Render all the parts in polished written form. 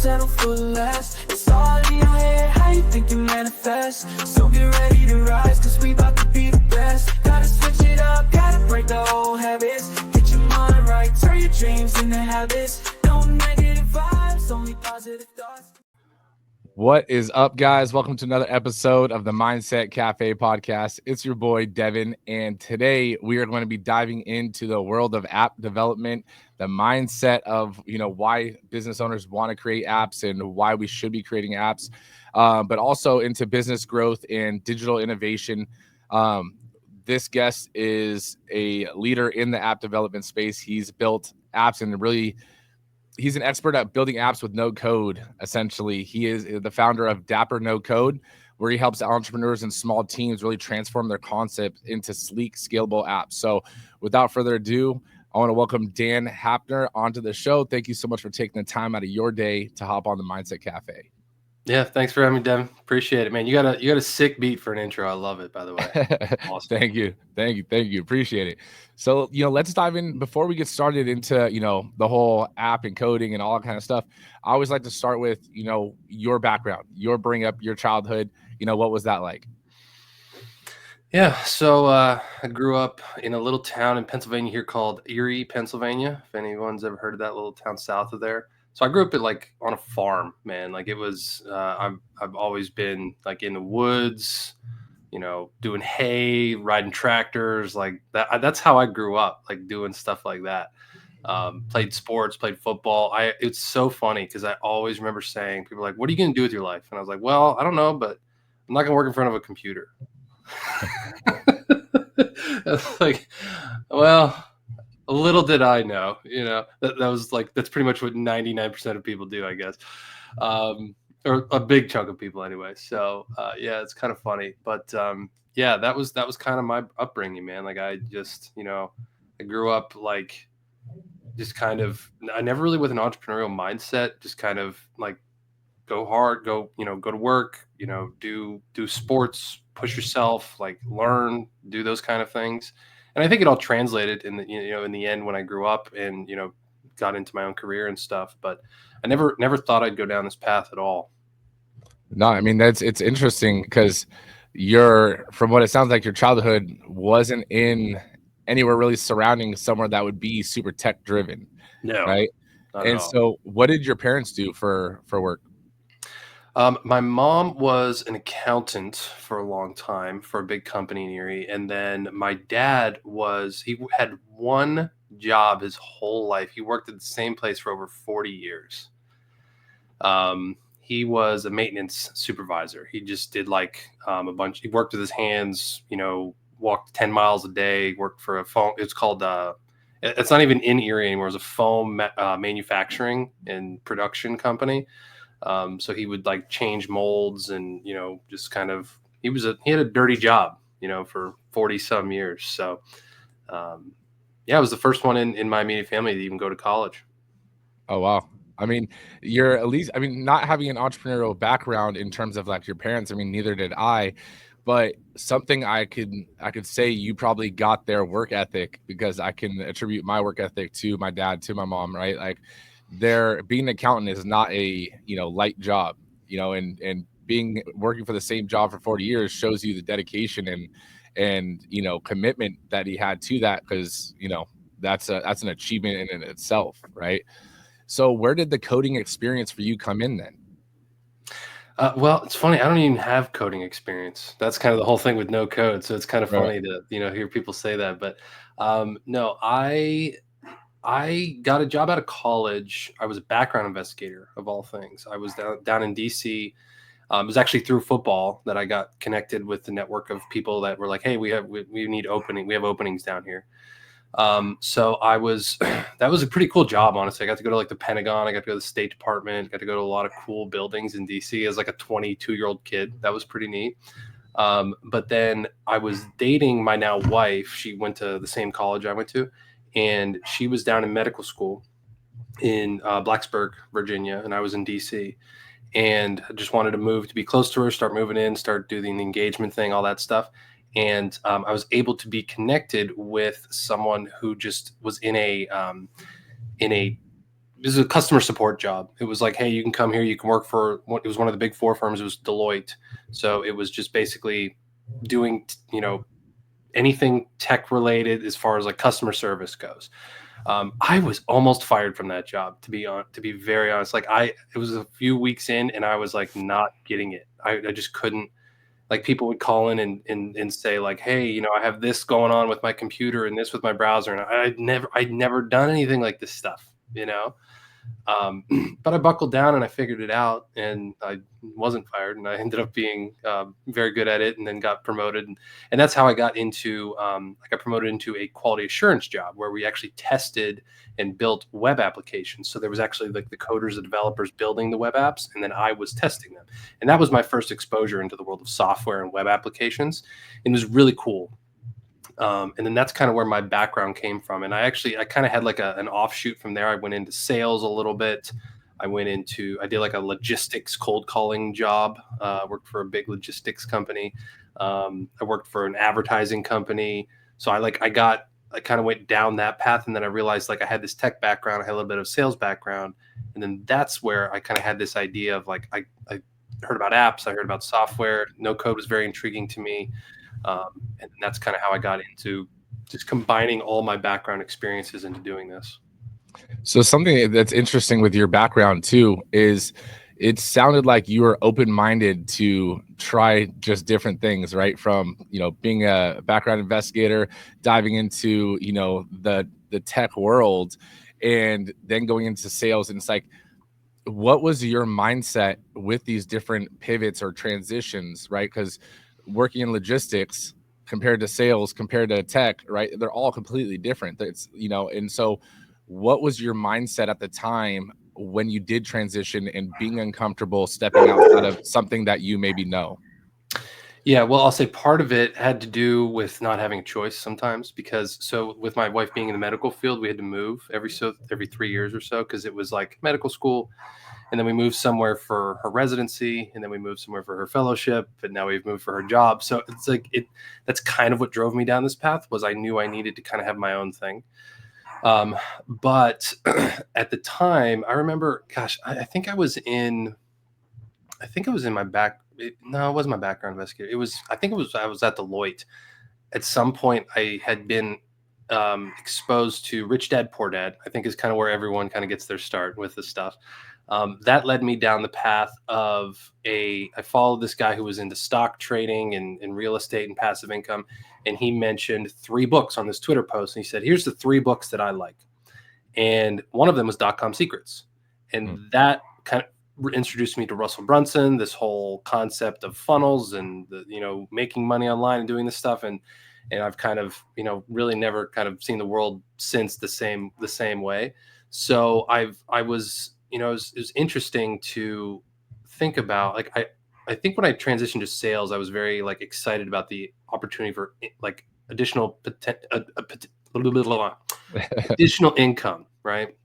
settle for less. It's all in your head, how you think you manifest. So get ready to rise, cause we about to be the best. Gotta switch it up, gotta break the old habits. Get your mind right, turn your dreams into habits. No negative vibes, only positive thoughts. What is up, guys? Welcome to another episode of the Mindset Cafe podcast. It's your boy, Devin, and today we are going to be diving into the world of app development, the mindset of, why business owners want to create apps and why we should be creating apps, but also into business growth and digital innovation. This guest is a leader in the app development space. He's built apps and he's an expert at building apps with no code. Essentially, he is the founder of Dapper NoCode, where he helps entrepreneurs and small teams really transform their concept into sleek, scalable apps. So without further ado, I want to welcome Dan Hafner onto the show. Thank you so much for taking the time out of your day to hop on the Mindset Cafe. Yeah, thanks for having me, Devin. Appreciate it, man. You got a sick beat for an intro. I love it, by the way. Awesome. Thank you. Appreciate it. So, let's dive in before we get started into, the whole app and coding and all that kind of stuff. I always like to start with, your background, your bring up, your childhood. What was that like? Yeah. So I grew up in a little town in Pennsylvania here called Erie, Pennsylvania. If anyone's ever heard of that little town south of there. So I grew up on a farm, man. Like it was, I've always been like in the woods, doing hay, riding tractors, like that. That's how I grew up, like doing stuff like that. Played sports, played football. It's so funny because I always remember saying, people are like, what are you going to do with your life? And I was like, well, I don't know, but I'm not going to work in front of a computer. Like, well, little did I know, that was like, that's pretty much what 99% of people do, I guess. Or a big chunk of people anyway. So, yeah, it's kind of funny, but, yeah, that was kind of my upbringing, man. Like I just, I grew up like just kind of, I never really with an entrepreneurial mindset, just kind of like go hard, go to work, do sports, push yourself, like learn, do those kind of things. And I think it all translated in the, in the end when I grew up and, got into my own career and stuff, but I never thought I'd go down this path at all. No, I mean, it's interesting because from what it sounds like, your childhood wasn't in anywhere really surrounding somewhere that would be super tech driven. No, right. And so what did your parents do for work? My mom was an accountant for a long time for a big company in Erie. And then my dad he had one job his whole life. He worked at the same place for over 40 years. He was a maintenance supervisor. He just did like a bunch. He worked with his hands, walked 10 miles a day, worked for a foam. It's called, it's not even in Erie anymore. It's a foam manufacturing and production company. So he would like change molds and, just kind of, he had a dirty job, for 40 some years. So, yeah, I was the first one in my immediate family to even go to college. Oh, wow. I mean, you're at least, not having an entrepreneurial background in terms of like your parents, neither did I, but something I could say you probably got their work ethic because I can attribute my work ethic to my dad, to my mom, right? Like being an accountant is not a, light job, and working for the same job for 40 years shows you the dedication and, commitment that he had to that. Cause that's an achievement in itself. Right. So where did the coding experience for you come in then? Well, it's funny. I don't even have coding experience. That's kind of the whole thing with no code. So it's kind of funny to, hear people say that, but, no, I got a job out of college. I was a background investigator of all things. I was down in DC. It was actually through football that I got connected with the network of people that were like, hey, we have openings down here. So that was a pretty cool job, honestly. I got to go to like the Pentagon. I got to go to the State Department, got to go to a lot of cool buildings in DC as like a 22-year-old kid. That was pretty neat. But then I was dating my now wife. She went to the same college I went to, and she was down in medical school in Blacksburg, Virginia, and I was in DC. And I just wanted to move to be close to her, start moving in, start doing the engagement thing, all that stuff. And I was able to be connected with someone who just was in a was a customer support job. It was like, hey, you can come here, you can work for it was one of the big four firms. It was Deloitte. So it was just basically doing, anything tech related as far as like customer service goes. I was almost fired from that job, to be very honest. Like it was a few weeks in and I was like not getting it. I just couldn't. Like people would call in and say like, hey, I have this going on with my computer and this with my browser, and I'd never done anything like this stuff. But I buckled down and I figured it out, and I wasn't fired, and I ended up being very good at it, and then got promoted, and that's how I got into I got promoted into a quality assurance job where we actually tested and built web applications. So there was actually like the coders, the developers building the web apps, and then I was testing them, and that was my first exposure into the world of software and web applications. And it was really cool. And then that's kind of where my background came from. And I kind of had like an offshoot from there. I went into sales a little bit. I did like a logistics cold calling job. Worked for a big logistics company. I worked for an advertising company. So I kind of went down that path. And then I realized like I had this tech background. I had a little bit of sales background. And then that's where I kind of had this idea of like, I heard about apps. I heard about software. No code was very intriguing to me. And that's kind of how I got into just combining all my background experiences into doing this. So something that's interesting with your background too is it sounded like you were open-minded to try just different things, right? From, being a background investigator, diving into, the tech world, and then going into sales. And it's like, what was your mindset with these different pivots or transitions, right? Because working in logistics compared to sales, compared to tech, right? They're all completely different. It's, and so what was your mindset at the time when you did transition and being uncomfortable stepping outside of something that you maybe know? Yeah, well, I'll say part of it had to do with not having a choice sometimes, because so with my wife being in the medical field, we had to move every 3 years or so, because it was like medical school. And then we moved somewhere for her residency, and then we moved somewhere for her fellowship, and now we've moved for her job. So it's like that's kind of what drove me down this path, was I knew I needed to kind of have my own thing. But at the time, I remember, gosh, I think I was in my no, it wasn't my background investigator. I was at Deloitte. At some point I had been exposed to Rich Dad, Poor Dad, I think is kind of where everyone kind of gets their start with this stuff. That led me down the path of I followed this guy who was into stock trading and real estate and passive income. And he mentioned 3 books on this Twitter post. And he said, here's the 3 books that I like. And one of them was .com Secrets. And that kind of introduced me to Russell Brunson, this whole concept of funnels and making money online and doing this stuff. And I've kind of, really never kind of seen the world since the same way. So it was interesting to think about. Like, I think when I transitioned to sales, I was very like excited about the opportunity for like additional additional income, right?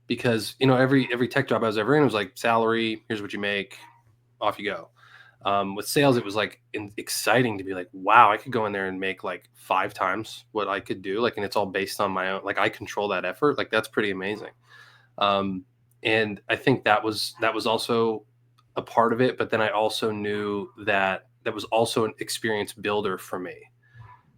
Because every tech job I was ever in was like salary, here's what you make, off you go. With sales, it was like exciting to be like, wow, I could go in there and make like 5 times what I could do. Like, and it's all based on my own, like I control that effort. Like, that's pretty amazing. And I think that was also a part of it. But then I also knew that was also an experience builder for me,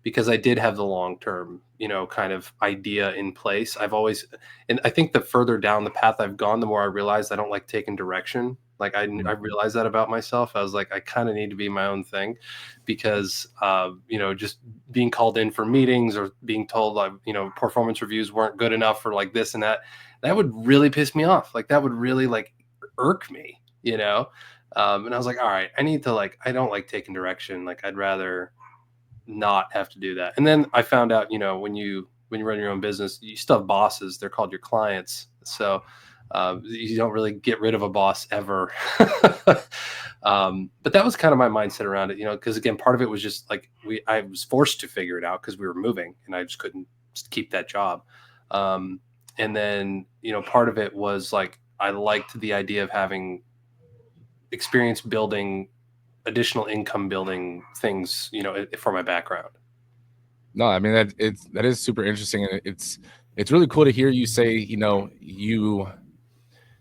because I did have the long-term, kind of idea in place. And I think the further down the path I've gone, the more I realized I don't like taking direction. Like I realized that about myself. I was like, I kind of need to be my own thing, because, just being called in for meetings or being told, performance reviews weren't good enough for like this and that would really piss me off. Like that would really like irk me, and I was like, all right, I need to I don't like taking direction. Like I'd rather not have to do that. And then I found out, when you run your own business, you still have bosses. They're called your clients. So you don't really get rid of a boss ever. But that was kind of my mindset around it, because again, part of it was just like I was forced to figure it out because we were moving and I just couldn't keep that job. And then, part of it was like, I liked the idea of having experience building additional income building things, for my background. No, I mean that is super interesting, and it's it's really cool to hear you say,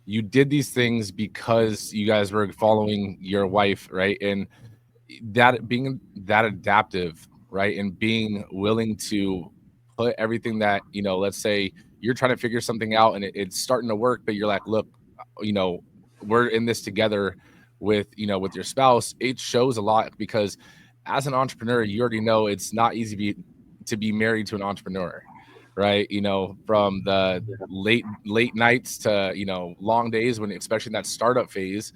you did these things because you guys were following your wife, right? And that being that adaptive, right? And being willing to put everything that, let's say you're trying to figure something out and it's starting to work, but you're like, look, you know, we're in this together with, with your spouse. It shows a lot because as an entrepreneur, you already know it's not easy to be married to an entrepreneur, right? From the Yeah. late nights to, long days when, especially in that startup phase.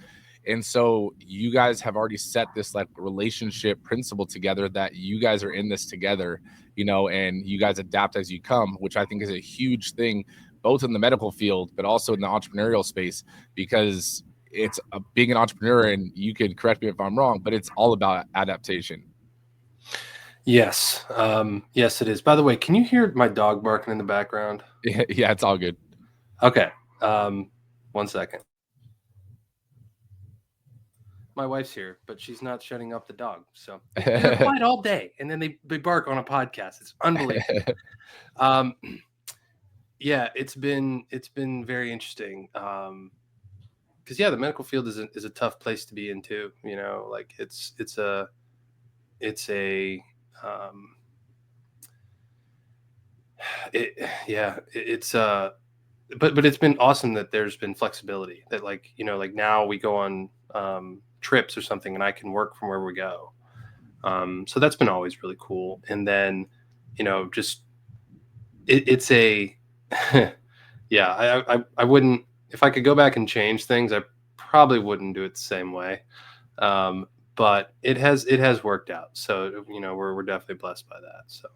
And so you guys have already set this like relationship principle together that you guys are in this together, and you guys adapt as you come, which I think is a huge thing, both in the medical field, but also in the entrepreneurial space, because it's a being an entrepreneur, and you can correct me if I'm wrong, but it's all about adaptation. Yes. Yes, it is. By the way, can you hear my dog barking in the background? Yeah, it's all good. Okay. 1 second. My wife's here, but she's not shutting up the dog. So they're quiet all day, and then they bark on a podcast. It's unbelievable. Yeah, it's been very interesting. Because the medical field is a tough place to be in too. Like it's a it's but it's been awesome that there's been flexibility, that like now we go on trips or something and I can work from where we go. So that's been always really cool. And then just it's a yeah, I wouldn't, if I could go back and change things, I probably wouldn't do it the same way. But it has worked out. So we're definitely blessed by that. So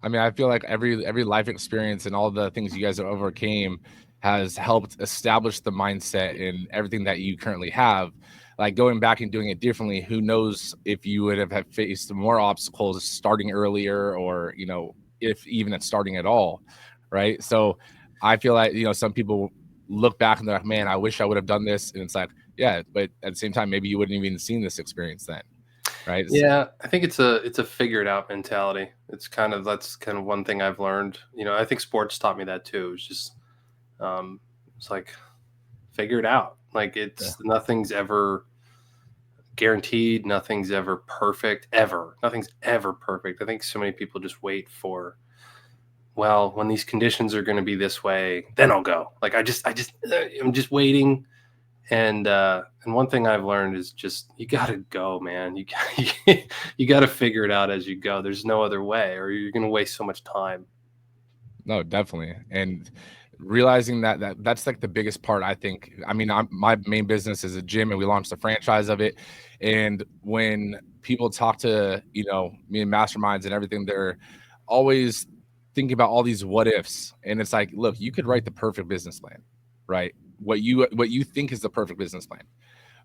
I mean, I feel like every life experience and all the things you guys have overcame has helped establish the mindset and everything that you currently have. Like going back and doing it differently, who knows if you would have faced more obstacles starting earlier, or if even at starting at all, right? So I feel like some people look back and they're like, man, I wish I would have done this, and it's like, yeah, but at the same time, maybe you wouldn't have even seen this experience then, right? yeah, I think it's a figure it out mentality. That's kind of one thing I've learned. I think sports taught me that too. It's just it's like figure it out. Like nothing's ever guaranteed, nothing's ever perfect, ever. Nothing's ever perfect. I think so many people just wait for, well, when these conditions are going to be this way, then I'll go. Like I'm just waiting. And one thing I've learned is just, you got to go, man. You got to figure it out as you go. There's no other way, or you're going to waste so much time. No, definitely. And realizing that's like the biggest part, I think. I mean, my main business is a gym, and we launched a franchise of it. And when people talk to, me and masterminds and everything, they're always thinking about all these what ifs. And it's like, look, you could write the perfect business plan, right? What you think is the perfect business plan.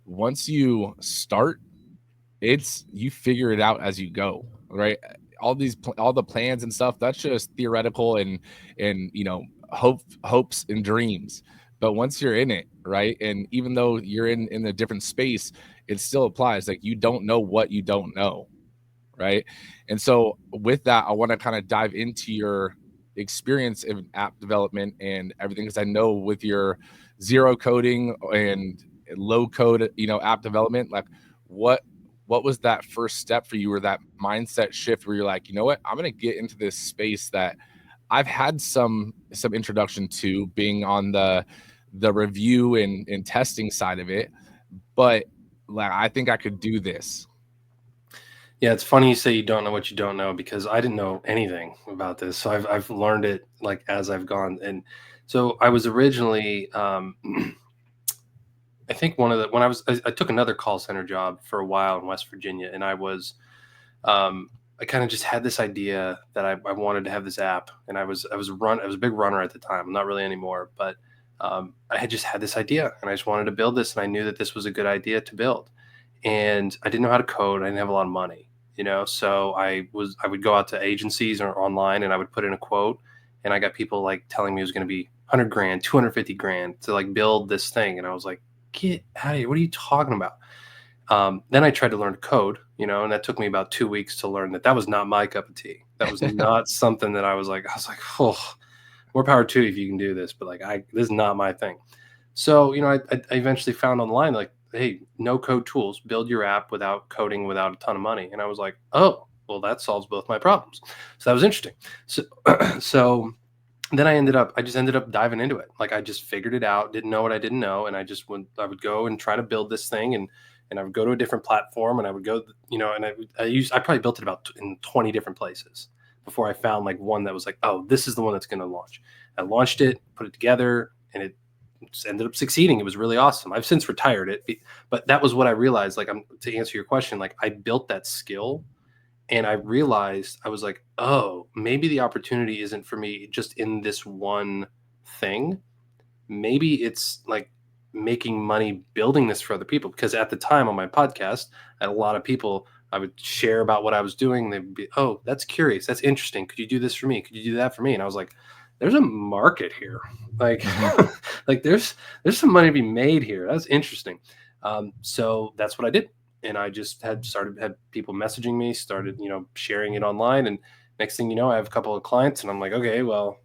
Once you start, you figure it out as you go, right? All the plans and stuff, that's just theoretical and hopes and dreams. But once you're in it, right, and even though you're in a different space, it still applies. Like, you don't know what you don't know, right? And so with that, I want to kind of dive into your experience in app development and everything, because I know with your zero coding and low code app development, like what was that first step for you, or that mindset shift where you're like, you know what, I'm going to get into this space that I've had some introduction to, being on the review and testing side of it, but like, I think I could do this. Yeah, it's funny you say you don't know what you don't know, because I didn't know anything about this. So I've learned it like as I've gone. And so I was originally, I think when I took another call center job for a while in West Virginia, and I kind of just had this idea that I wanted to have this app, and I was a big runner at the time. I'm not really anymore, but I had just had this idea, and I just wanted to build this, and I knew that this was a good idea to build. And I didn't know how to code. I didn't have a lot of money, so I would go out to agencies or online, and I would put in a quote, and I got people like telling me it was going to be 100 grand, 250 grand to like build this thing. And I was like, get out of here. What are you talking about? Then I tried to learn code, and that took me about 2 weeks to learn that was not my cup of tea. That was not something that I was like, oh, more power to you if you can do this, but like this is not my thing. So, I eventually found online like, hey, no code tools, build your app without coding, without a ton of money. And I was like, oh, well, that solves both my problems. So that was interesting. So, so then I just ended up diving into it. Like I just figured it out, didn't know what I didn't know. And I would go and try to build this thing, and I would go to a different platform, and I would go, and I probably built it about in 20 different places before I found like one that was like, oh, this is the one that's going to launch. I launched it, put it together, and it just ended up succeeding. It was really awesome. I've since retired it, but that was what I realized. Like, to answer your question, like I built that skill, and I realized, I was like, oh, maybe the opportunity isn't for me just in this one thing. Maybe it's like making money building this for other people. Because at the time on my podcast, I had a lot of people, I would share about what I was doing. They'd be, oh, that's curious. That's interesting. Could you do this for me? Could you do that for me? And I was like, there's a market here. Like, like there's some money to be made here. That's interesting. So that's what I did. And I just had people messaging me, started, sharing it online. And next thing you know, I have a couple of clients, and I'm like, okay, well,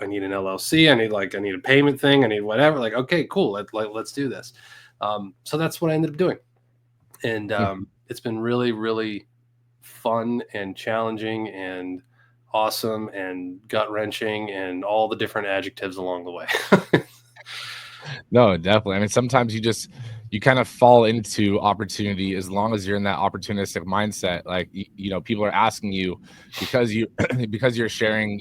I need an LLC. I need a payment thing. I need whatever. Like, okay, cool. Let's do this. So that's what I ended up doing. And it's been really, really fun and challenging and awesome and gut wrenching and all the different adjectives along the way. No, definitely. I mean, sometimes you kind of fall into opportunity as long as you're in that opportunistic mindset. Like, people are asking you because because you're sharing,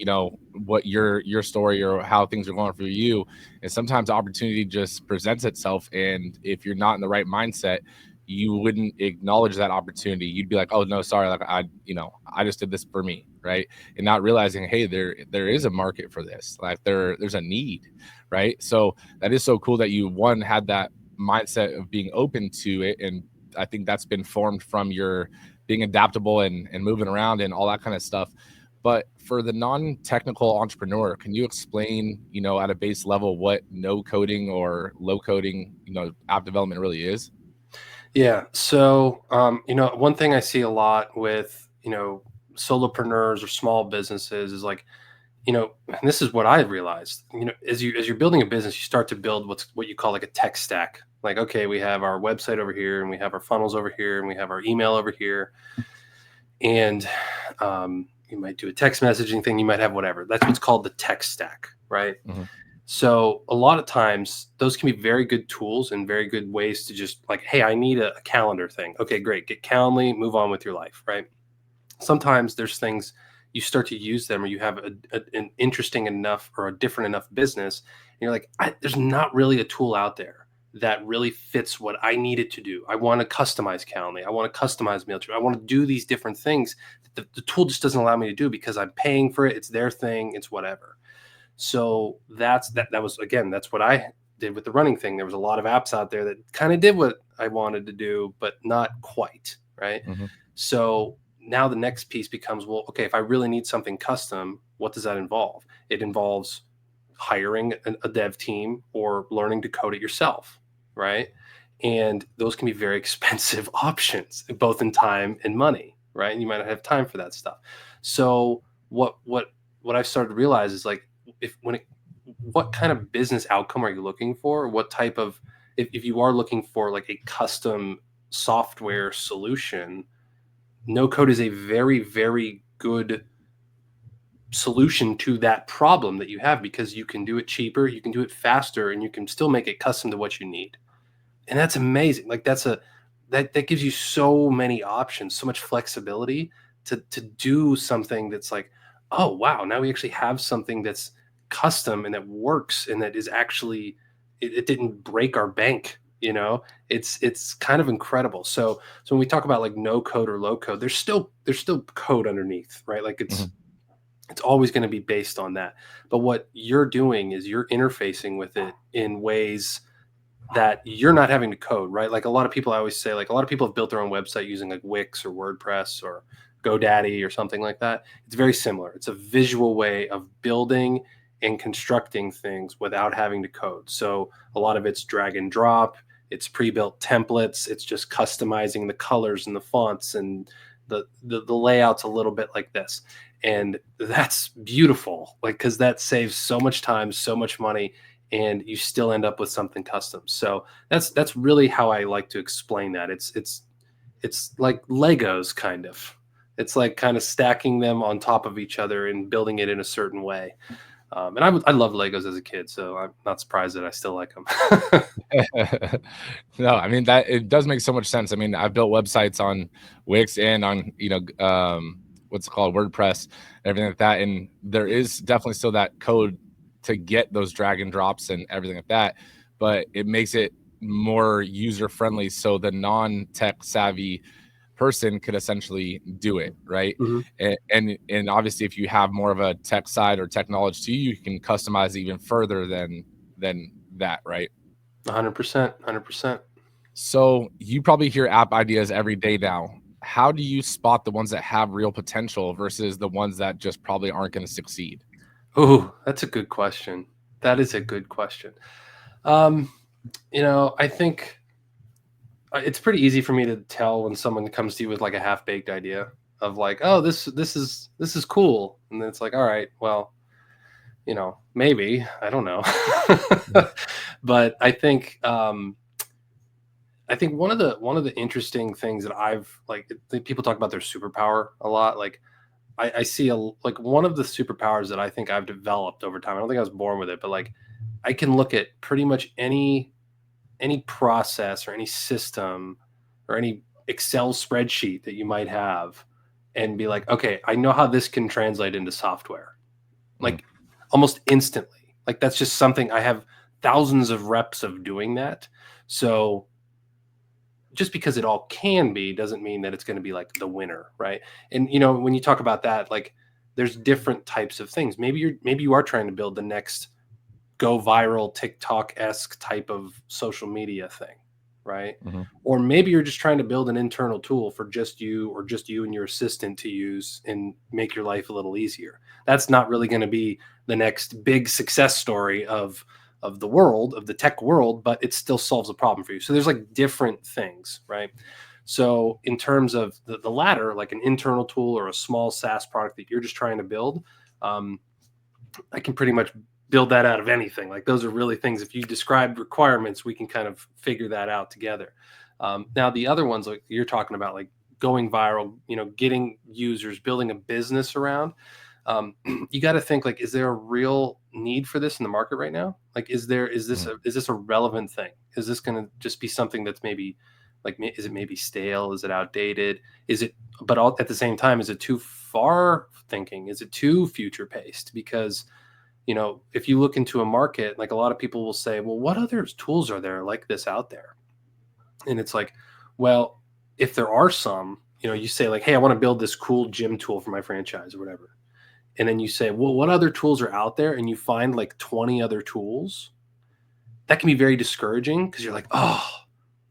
what your story or how things are going for you. And sometimes opportunity just presents itself. And if you're not in the right mindset, you wouldn't acknowledge that opportunity. You'd be like, oh no, sorry. Like I just did this for me. Right. And not realizing, hey, there is a market for this. Like there's a need. Right. So that is so cool that you had that mindset of being open to it. And I think that's been formed from your being adaptable and moving around and all that kind of stuff. But for the non-technical entrepreneur, can you explain, at a base level, what no coding or low coding, app development really is? Yeah. So, one thing I see a lot with, solopreneurs or small businesses is like, and this is what I realized, as you're building a business, you start to build what you call like a tech stack. Like, okay, we have our website over here, and we have our funnels over here, and we have our email over here. And you might do a text messaging thing. You might have whatever. That's what's called the tech stack, right? Mm-hmm. So a lot of times those can be very good tools and very good ways to just like, hey, I need a calendar thing. Okay, great. Get Calendly, move on with your life, right? Sometimes there's things you start to use them, or you have an interesting enough or a different enough business. And you're like, there's not really a tool out there that really fits what I need it to do. I want to customize Calendly. I want to customize MailChimp. I want to do these different things that the tool just doesn't allow me to do because I'm paying for it. It's their thing. It's whatever. So that was, again, that's what I did with the running thing. There was a lot of apps out there that kind of did what I wanted to do, but not quite, right? Mm-hmm. So now the next piece becomes, well, okay, if I really need something custom, what does that involve? It involves hiring a dev team or learning to code it yourself, right? And those can be very expensive options, both in time and money, right? And you might not have time for that stuff. So what I've started to realize is like, what kind of business outcome are you looking for? What type of, if you are looking for like a custom software solution, no code is a very, very good solution to that problem that you have, because you can do it cheaper, you can do it faster, and you can still make it custom to what you need. And that's amazing. Like that gives you so many options, so much flexibility to do something that's like, oh wow, now we actually have something that's custom and that works and that is actually, it didn't break our bank. It's kind of incredible. So when we talk about like no code or low code, there's still code underneath, right? Like it's always going to be based on that. But what you're doing is you're interfacing with it in ways that you're not having to code, right? Like a lot of people, I always say, like a lot of people have built their own website using like Wix or WordPress or GoDaddy or something like that. It's very similar. It's a visual way of building and constructing things without having to code. So a lot of it's drag and drop. It's pre-built templates. It's just customizing the colors and the fonts and the layout's a little bit like this, and that's beautiful, like, because that saves so much time, so much money, and you still end up with something custom. So that's really how I like to explain that. It's like Legos, kind of. It's like kind of stacking them on top of each other and building it in a certain way. And I loved Legos as a kid, so I'm not surprised that I still like them. No, I mean that it does make so much sense. I mean, I've built websites on Wix and on what's it called, WordPress, everything like that, and there is definitely still that code to get those drag and drops and everything like that, but it makes it more user friendly so the non-tech savvy person could essentially do it, right? Mhm. And obviously if you have more of a tech side or tech knowledge to you, you can customize even further than that, right? 100%, 100%. So you probably hear app ideas every day now. How do you spot the ones that have real potential versus the ones that just probably aren't going to succeed? Oh, that's a good question. That is a good question. I think it's pretty easy for me to tell when someone comes to you with like a half-baked idea of like, oh, this is cool, and then it's like, all right, well, maybe, I don't know. But I think one of the interesting things that people talk about their superpower a lot. Like I see like one of the superpowers that I think I've developed over time. I don't think I was born with it, but like I can look at pretty much any process or any system or any Excel spreadsheet that you might have and be like, okay, I know how this can translate into software, Mhm. like almost instantly. Like that's just something I have thousands of reps of doing that. So just because it all can be doesn't mean that it's going to be like the winner, right? And when you talk about that, like there's different types of things. Maybe you are trying to build the next go viral TikTok-esque type of social media thing, right? Mhm. Or maybe you're just trying to build an internal tool for just you or just you and your assistant to use and make your life a little easier. That's not really going to be the next big success story of the world, of the tech world, but it still solves a problem for you. So there's like different things, right? So in terms of the latter, like an internal tool or a small SaaS product that you're just trying to build, I can pretty much build that out of anything. Like those are really things. If you describe requirements, we can kind of figure that out together. Now the other ones, like you're talking about, like going viral, getting users, building a business around. You got to think like, is there a real need for this in the market right now? Like, is Mhm. this a relevant thing? Is this going to just be something that's maybe like, is it maybe stale? Is it outdated? Is it, but at the same time, is it too far thinking? Is it too future paced? Because if you look into a market, like a lot of people will say, well, what other tools are there like this out there? And it's like, well, if there are some, you say like, hey, I want to build this cool gym tool for my franchise or whatever. And then you say, well, what other tools are out there? And you find like 20 other tools. That can be very discouraging because you're like, oh,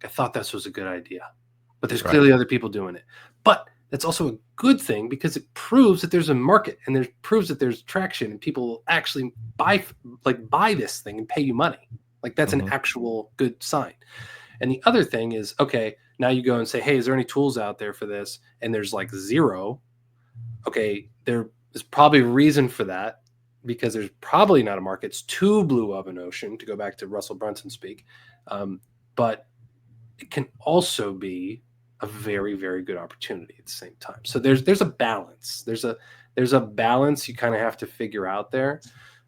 I thought this was a good idea, but there's Right. clearly other people doing it. But that's also a good thing because it proves that there's a market and it proves that there's traction and people will actually buy this thing and pay you money. Like that's an Mhm. actual good sign. And the other thing is, okay, now you go and say, hey, is there any tools out there for this? And there's like zero. Okay, there is probably a reason for that because there's probably not a market. It's too blue of an ocean, to go back to Russell Brunson speak. But it can also be a very, very good opportunity at the same time. So there's a balance. There's a balance you kind of have to figure out there.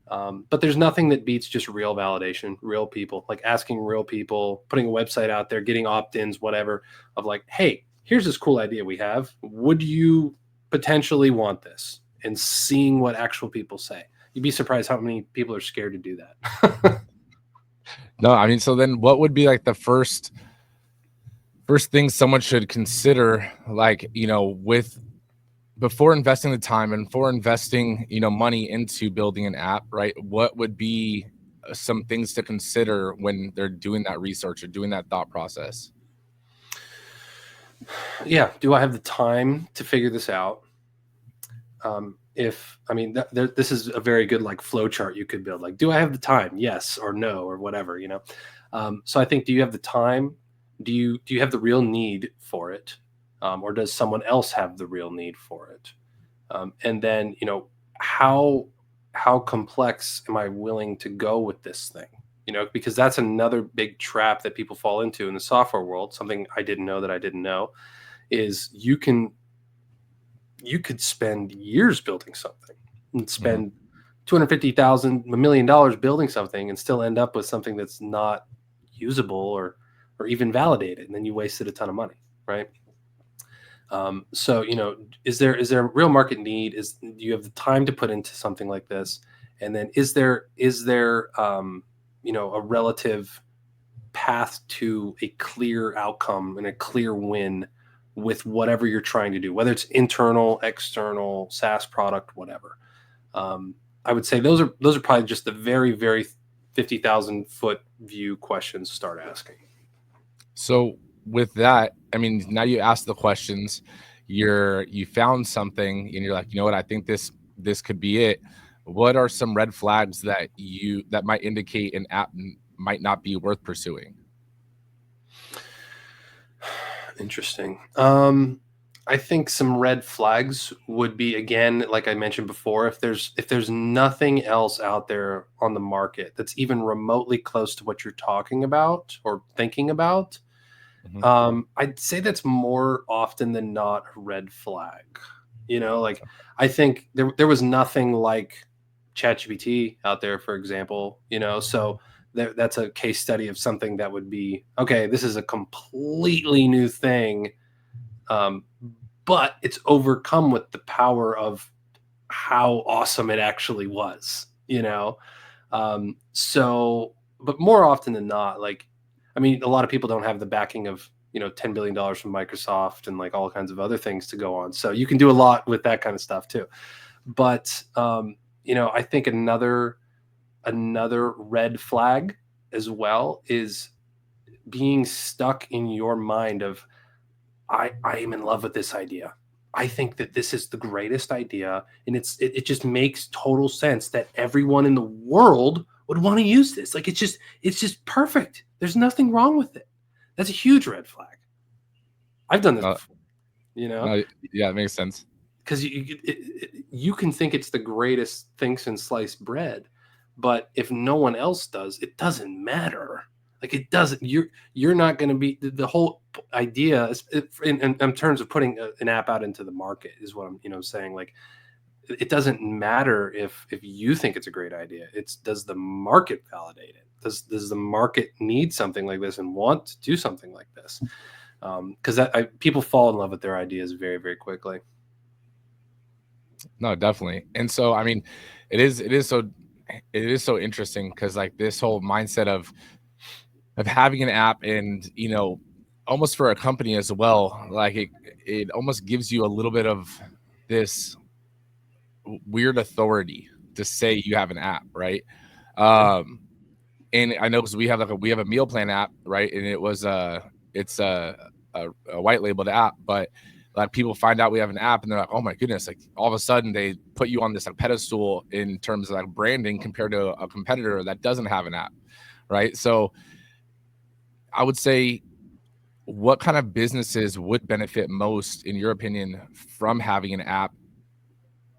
But there's nothing that beats just real validation, real people, like asking real people, putting a website out there, getting opt-ins, whatever, of like, hey, here's this cool idea we have. Would you potentially want this? And seeing what actual people say. You'd be surprised how many people are scared to do that. No, I mean, so then what would be like the first thing someone should consider, like, with before investing the time and for investing, money into building an app, right? What would be some things to consider when they're doing that research or doing that thought process? Yeah. Do I have the time to figure this out? If I mean, this is a very good like flow chart you could build. Like, do I have the time? Yes or no or whatever. So I think, do you have the time? Do you have the real need for it? or does someone else have the real need for it? And then, how complex am I willing to go with this thing? Because that's another big trap that people fall into in the software world. Something I didn't know that I didn't know is you could spend years building something and spend $250,000, $1 million building something and still end up with something that's not usable or even validated, and then you wasted a ton of money, right? So is there a real market need? Do you have the time to put into something like this? And then is there a relative path to a clear outcome and a clear win with whatever you're trying to do, whether it's internal, external, SaaS product, whatever? I would say those are probably just the very, very 50,000 foot view questions to start asking. So with that, I mean, now you ask the questions, you found something and you're like, you know what, I think this could be it. What are some red flags that might indicate an app might not be worth pursuing? Interesting. I think some red flags would be, again, like I mentioned before, if there's nothing else out there on the market that's even remotely close to what you're talking about or thinking about, I'd say that's more often than not a red flag. Like I think there was nothing like ChatGPT out there, for example, so that's a case study of something that would be, okay, this is a completely new thing. But it's overcome with the power of how awesome it actually was, So, but more often than not, a lot of people don't have the backing of, $10 billion from Microsoft and like all kinds of other things to go on. So you can do a lot with that kind of stuff too. But, I think another red flag as well is being stuck in your mind of, I am in love with this idea. I think that this is the greatest idea. And it just makes total sense that everyone in the world would want to use this. Like, it's just perfect. There's nothing wrong with it. That's a huge red flag. I've done this before, Yeah, it makes sense. Because you can think it's the greatest thing since sliced bread, but if no one else does, it doesn't matter. Like, it doesn't. You're not going to be the whole idea in terms of putting an app out into the market is what I'm saying. Like, it doesn't matter if you think it's a great idea. It's, does the market validate it? Does the market need something like this and want to do something like this? Because people fall in love with their ideas very, very quickly. No, definitely. And so, I mean, it is so interesting because like this whole mindset of having an app and, almost for a company as well, like it almost gives you a little bit of this weird authority to say you have an app, right? And I know because we have a meal plan app, right? And it's a white labeled app, but like people find out we have an app and they're like, oh my goodness, like all of a sudden they put you on this like pedestal in terms of like branding compared to a competitor that doesn't have an app, right? So I would say, what kind of businesses would benefit most, in your opinion, from having an app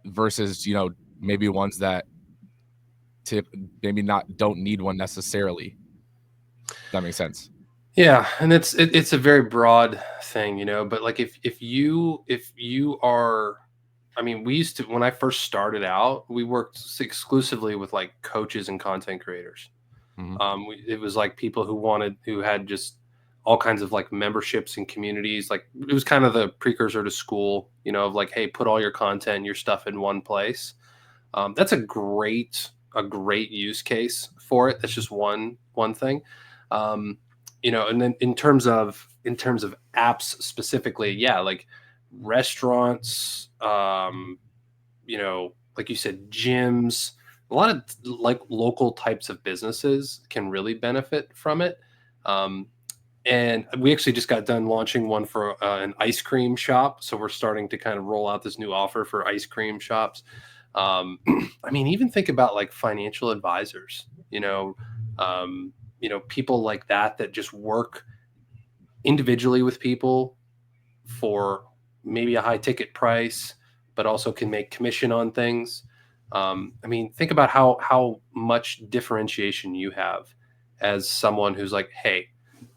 versus, maybe ones that maybe don't need one necessarily? Does that make sense? Yeah, and it's a very broad thing, but like if you are, we used to, when I first started out, we worked exclusively with like coaches and content creators. It was like people who had just all kinds of like memberships and communities. Like, it was kind of the precursor to school, of like, hey, put all your content and your stuff in one place. That's a great use case for it. That's just one thing. And then in terms of apps specifically, yeah, like restaurants, like you said, gyms, a lot of like local types of businesses can really benefit from it. And we actually just got done launching one for an ice cream shop. So we're starting to kind of roll out this new offer for ice cream shops. Even think about like financial advisors, people like that just work individually with people, for maybe a high ticket price, but also can make commission on things. I mean, think about how much differentiation you have as someone who's like, hey,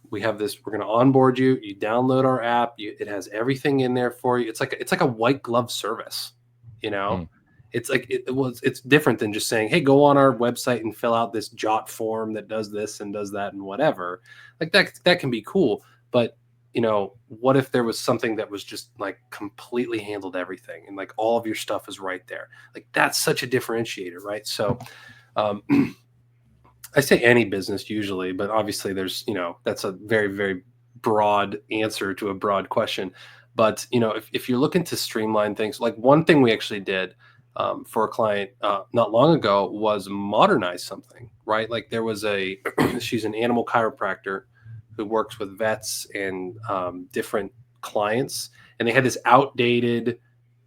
we have this, we're going to onboard you. You download our app. It has everything in there for you. It's like a white glove service, you know. Mm. It's like it's different than just saying, hey, go on our website and fill out this jot form that does this and does that and whatever. Like that can be cool, but you know, what if there was something that was just like completely handled everything and like all of your stuff is right there? Like that's such a differentiator, right? So um, I say any business usually, but obviously there's, you know, that's a very, very broad answer to a broad question. But, you know, if you're looking to streamline things, like one thing we actually did for a client not long ago was modernize something, right? Like there was she's an animal chiropractor who works with vets and different clients. And they had this outdated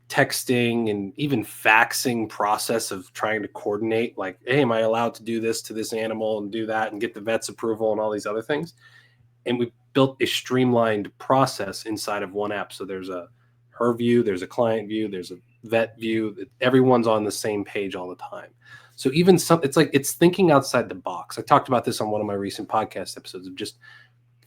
texting and even faxing process of trying to coordinate, like, hey, am I allowed to do this to this animal and do that and get the vet's approval and all these other things? And we built a streamlined process inside of one app. So there's her view, there's a client view, there's a vet view. Everyone's on the same page all the time. So even it's thinking outside the box. I talked about this on one of my recent podcast episodes of just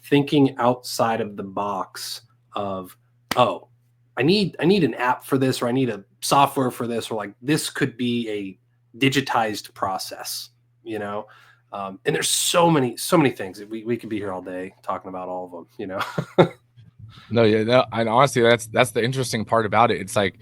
thinking outside of the box of, oh, I need an app for this, or I need a software for this, or like this could be a digitized process, you know? And there's so many things. We could be here all day talking about all of them, you know? No, yeah, no, and honestly, that's the interesting part about it. It's like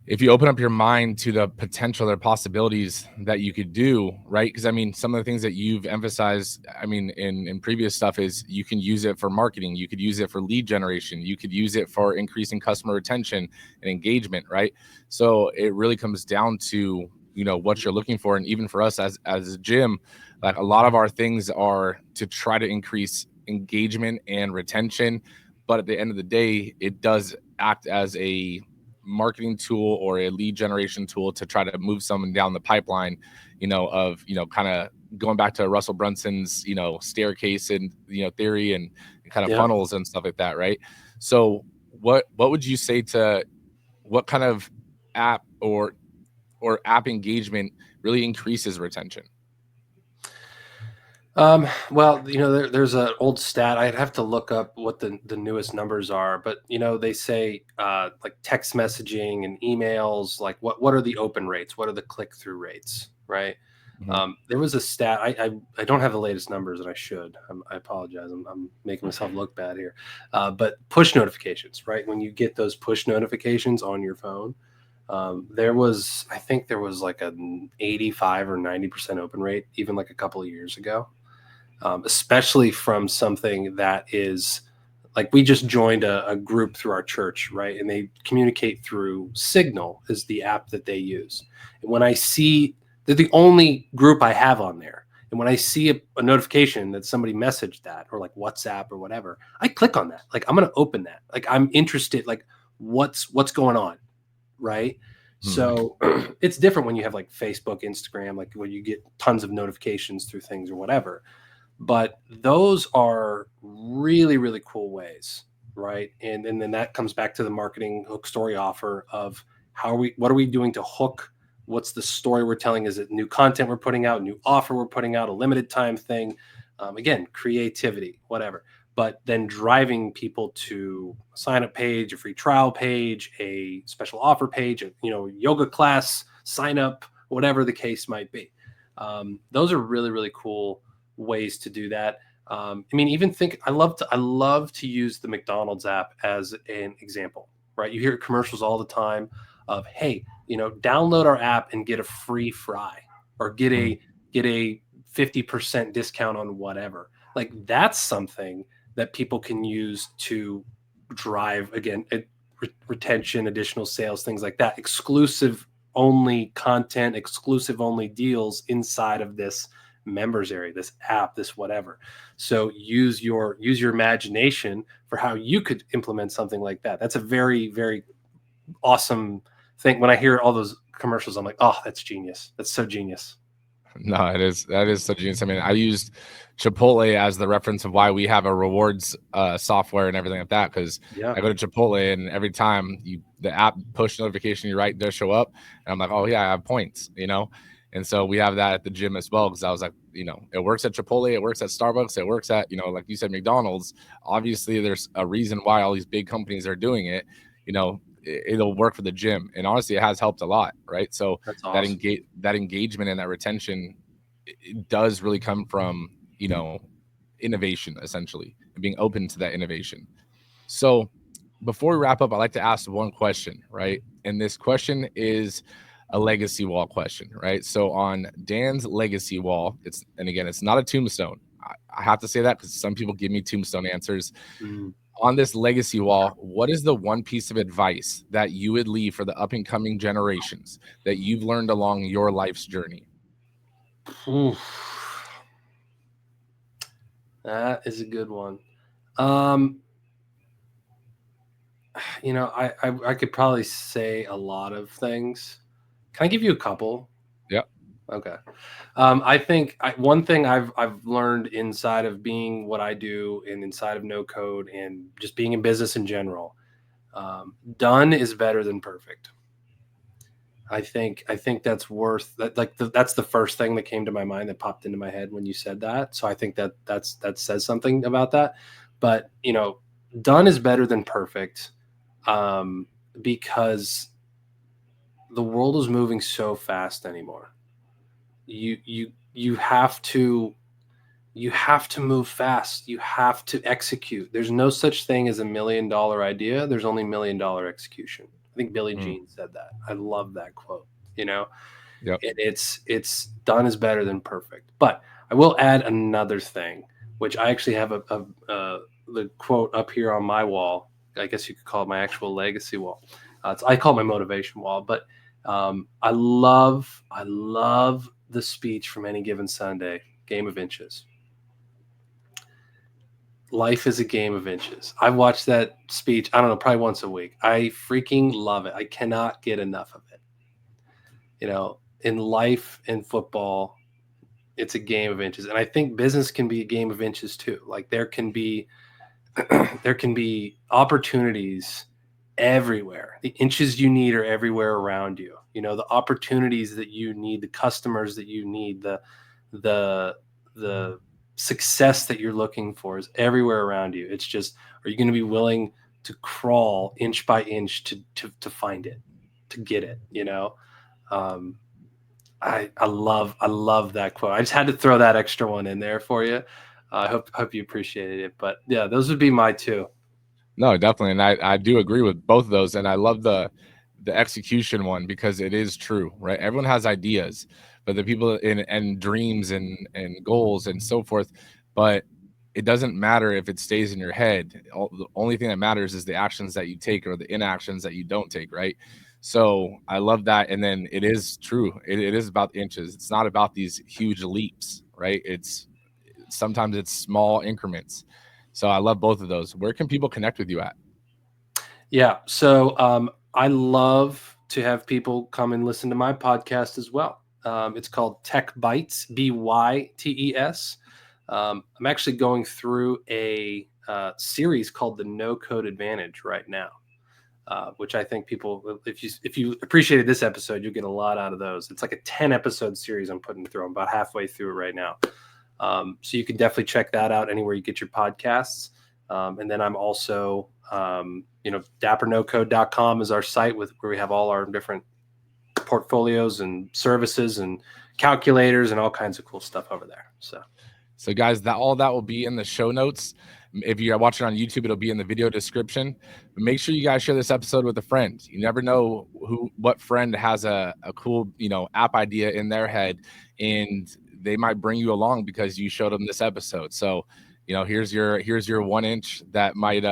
if you open up your mind to the potential or possibilities that you could do, right? Because I mean, some of the things that you've emphasized, I mean, in previous stuff is you can use it for marketing, you could use it for lead generation, you could use it for increasing customer retention and engagement, right? So it really comes down to, you know, what you're looking for. And even for us as a gym, like a lot of our things are to try to increase engagement and retention. But at the end of the day, it does act as a marketing tool or a lead generation tool to try to move someone down the pipeline, you know, of, you know, kind of going back to Russell Brunson's, you know, staircase and, you know, theory and kind of funnels and stuff like that. Right. So what would you say to what kind of app or app engagement really increases retention? Well, you know, there's an old stat. I'd have to look up what the newest numbers are, but you know, they say like text messaging and emails, like what are the open rates? What are the click-through rates? Right. Mm-hmm. There was a stat. I don't have the latest numbers, and I should. I apologize. I'm making myself look bad here. But push notifications, right? When you get those push notifications on your phone, I think there was like an 85 or 90% open rate, even like a couple of years ago. Especially from something that is like we just joined a group through our church, right? And they communicate through Signal is the app that they use. And when I see they're the only group I have on there, and when I see a notification that somebody messaged that or like WhatsApp or whatever, I click on that. Like I'm going to open that. Like I'm interested. Like what's going on, right? So it's different when you have like Facebook, Instagram, like where you get tons of notifications through things or whatever. But those are really, really cool ways, right? And then that comes back to the marketing hook story offer of what are we doing to hook? What's the story we're telling? Is it new content we're putting out, new offer we're putting out, a limited time thing? Again, creativity, whatever. But then driving people to a sign up page, a free trial page, a special offer page, a yoga class, sign up, whatever the case might be. Those are really, really cool ways to do that. I mean, even I love to use the McDonald's app as an example, right? You hear commercials all the time of, hey, download our app and get a free fry or get a 50% discount on whatever. Like that's something that people can use to drive, again, retention, additional sales, things like that, exclusive only content, exclusive only deals inside of this members area, this app, this whatever. So use your imagination for how you could implement something like that. That's a very, very awesome thing. When I hear all those commercials, I'm like, oh, that's genius. That's so genius. No, that is such genius. I mean, I used Chipotle as the reference of why we have a rewards software and everything like that. Because Yeah, I go to Chipotle and every time the app push notification you write does show up, and I'm like, oh yeah, I have points, you know. And so we have that at the gym as well. Because I was like, you know, it works at Chipotle, it works at Starbucks, it works at, you know, like you said, McDonald's. Obviously, there's a reason why all these big companies are doing it. You know, it'll work for the gym, and honestly, it has helped a lot, right? So that's awesome. that engagement and that retention, it does really come from, you know, innovation essentially, and being open to that innovation. So before we wrap up, I like to ask one question, right? And this question is a legacy wall question, right? So on Dan's legacy wall, and again, it's not a tombstone. I have to say that because some people give me tombstone answers. Mm. On this legacy wall, what is the one piece of advice that you would leave for the up and coming generations that you've learned along your life's journey? Oof. That is a good one. Um, you know, I could probably say a lot of things. Can I give you a couple? Yep. Okay. I think one thing I've learned inside of being what I do and inside of no code and just being in business in general, done is better than perfect. I think that's worth that. Like that's the first thing that came to my mind that popped into my head when you said that. So I think that says something about that. But you know, done is better than perfect, because the world is moving so fast anymore. You have to move fast. You have to execute. There's no such thing as $1 million idea. There's only $1 million execution. I think Billie Mm, Jean said that. I love that quote. You know, yep. it's done is better than perfect. But I will add another thing, which I actually have the quote up here on my wall. I guess you could call it my actual legacy wall. I call it my motivation wall. But I love the speech from Any Given Sunday, Game of Inches. Life is a game of inches. I watch that speech, I don't know, probably once a week. I freaking love it. I cannot get enough of it. You know, in life and football, it's a game of inches. And I think business can be a game of inches too. Like there can be opportunities everywhere. The inches you need are everywhere around you. You know, the opportunities that you need, the customers that you need, the success that you're looking for is everywhere around you. It's just, are you going to be willing to crawl inch by inch to find it, to get it? You know, um, I love that quote. I just had to throw that extra one in there for you. I hope you appreciated it. But yeah, those would be my two. No, definitely. And I do agree with both of those. And I love the execution one because it is true, right? Everyone has ideas, but the people and dreams and goals and so forth. But it doesn't matter if it stays in your head. The only thing that matters is the actions that you take or the inactions that you don't take, right? So I love that. And then it is true. It is about inches. It's not about these huge leaps, right? Sometimes it's small increments. So I love both of those. Where can people connect with you at? Yeah. So I love to have people come and listen to my podcast as well. It's called Tech Bytes, BYTES. I'm actually going through a series called the No Code Advantage right now, which I think people, if you appreciated this episode, you'll get a lot out of those. It's like a 10-episode series I'm putting through. I'm about halfway through it right now. So you can definitely check that out anywhere you get your podcasts. And then I'm also, dapperNoCode.com is our site where we have all our different portfolios and services and calculators and all kinds of cool stuff over there. So guys, all that will be in the show notes. If you're watching on YouTube, it'll be in the video description. But make sure you guys share this episode with a friend. You never know what friend has a cool, app idea in their head, and they might bring you along because you showed them this episode. So, here's your 1 inch that might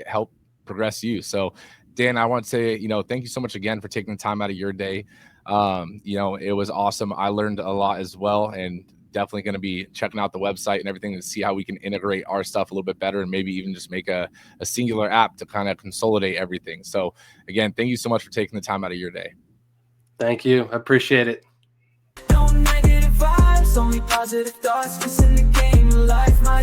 help progress you. So, Dan, I want to say, thank you so much again for taking the time out of your day. It was awesome. I learned a lot as well, and definitely going to be checking out the website and everything to see how we can integrate our stuff a little bit better and maybe even just make a singular app to kind of consolidate everything. So again, thank you so much for taking the time out of your day. Thank you. I appreciate it. No negative only positive thoughts, 'cause in the game of life, my